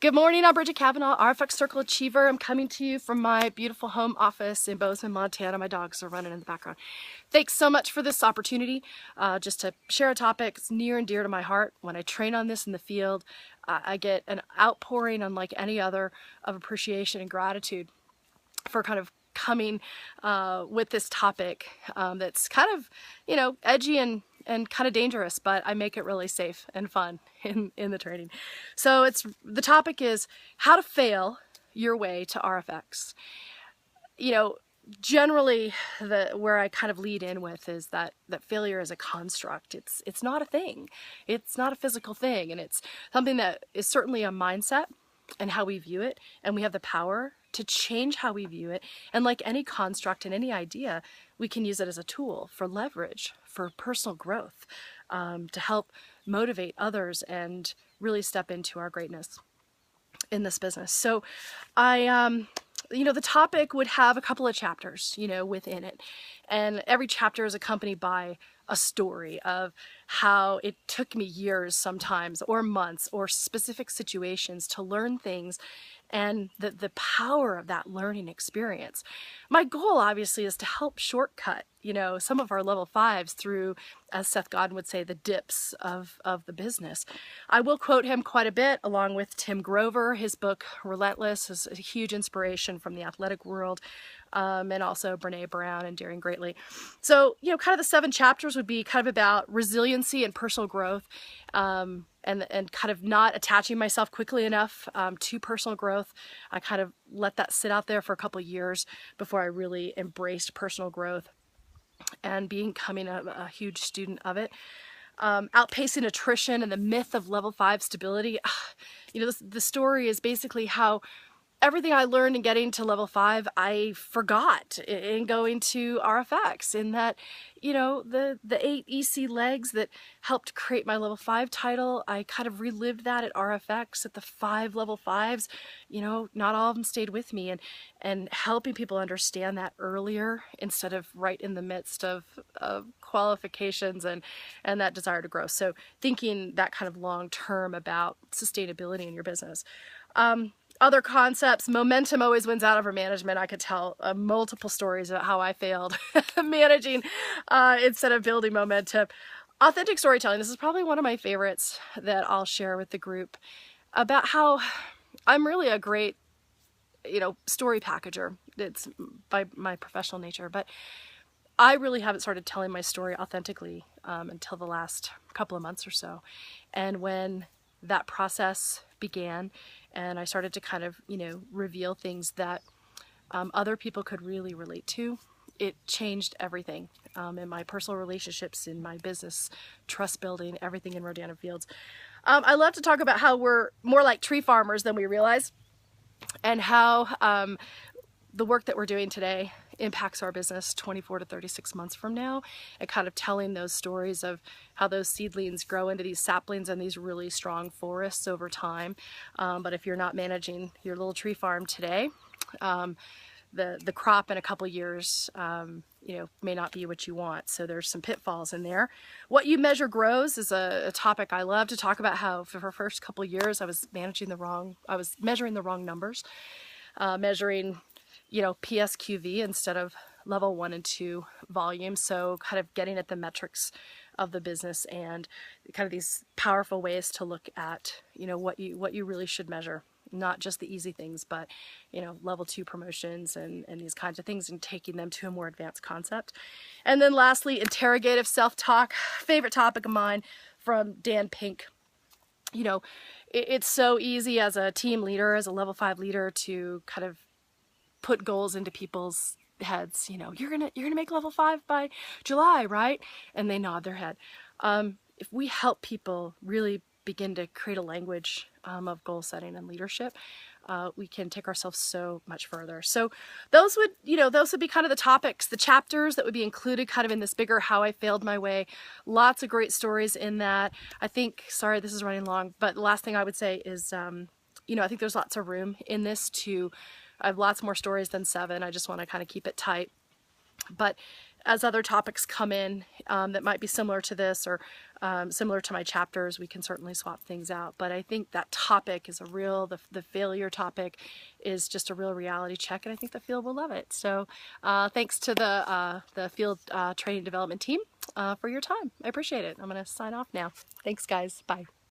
Good morning, I'm Bridget Kavanaugh, RFX Circle Achiever. I'm coming to you from my beautiful home office in Bozeman, Montana. My dogs are running in the background. Thanks so much for this opportunity just to share a topic that's near and dear to my heart. When I train on this in the field, I get an outpouring unlike any other of appreciation and gratitude for kind of coming with this topic that's kind of, edgy and kind of dangerous, but I make it really safe and fun in the training. So the topic is how to fail your way to RFX. Generally where I kind of lead in with is that failure is a construct. It's not a thing. It's not a physical thing, and it's something that is certainly a mindset and how we view it, and we have the power to change how we view it. And like any construct and any idea, we can use it as a tool for leverage, for personal growth, to help motivate others and really step into our greatness in this business. So the topic would have a couple of chapters, within it. And every chapter is accompanied by a story of how it took me years sometimes, or months, or specific situations to learn things, and the power of that learning experience. My goal, obviously, is to help shortcut, some of our level 5s through, as Seth Godin would say, the dips of the business. I will quote him quite a bit, along with Tim Grover. His book, Relentless, is a huge inspiration from the athletic world, and also Brene Brown and Daring Greatly. So, kind of the 7 chapters would be kind of about resiliency and personal growth, and kind of not attaching myself quickly enough to personal growth. I kind of let that sit out there for a couple of years before I really embraced personal growth and becoming a huge student of it. Outpacing attrition and the myth of level 5 stability. The story is basically how everything I learned in getting to level 5, I forgot in going to RFX, in that, the 8 EC legs that helped create my level 5 title, I kind of relived that at RFX at the 5 level 5s. Not all of them stayed with me, and helping people understand that earlier instead of right in the midst of qualifications and that desire to grow. So thinking that kind of long term about sustainability in your business. Other concepts, momentum always wins out over management. I could tell multiple stories about how I failed managing instead of building momentum. Authentic storytelling. This is probably one of my favorites that I'll share with the group, about how I'm really a great, story packager. It's by my professional nature, but I really haven't started telling my story authentically until the last couple of months or so. And when that process began, and I started to kind of, reveal things that other people could really relate to, it changed everything in my personal relationships, in my business, trust building, everything in Rodano Fields. I love to talk about how we're more like tree farmers than we realize, and how the work that we're doing today impacts our business 24 to 36 months from now, and kind of telling those stories of how those seedlings grow into these saplings and these really strong forests over time. But if you're not managing your little tree farm today, the crop in a couple years, may not be what you want. So there's some pitfalls in there. What you measure grows is a topic I love to talk about. How for the first couple years I was measuring the wrong numbers, measuring PSQV instead of level 1 and 2 volume. So kind of getting at the metrics of the business and kind of these powerful ways to look at, what you really should measure, not just the easy things, but, level 2 promotions and these kinds of things, and taking them to a more advanced concept. And then lastly, interrogative self-talk, favorite topic of mine, from Dan Pink. It's so easy as a team leader, as a level 5 leader, to kind of put goals into people's heads. You're gonna make level 5 by July, right? And they nod their head. If we help people really begin to create a language of goal setting and leadership, we can take ourselves so much further. So those would be kind of the topics, the chapters that would be included kind of in this bigger how I failed my way. Lots of great stories in that. I think, sorry, this is running long, but the last thing I would say is, I think there's lots of room in this I have lots more stories than 7. I just want to kind of keep it tight. But as other topics come in that might be similar to this or similar to my chapters, we can certainly swap things out. But I think that topic is a real, the failure topic is just a real reality check, and I think the field will love it. So thanks to the field training development team for your time. I appreciate it. I'm going to sign off now. Thanks, guys. Bye.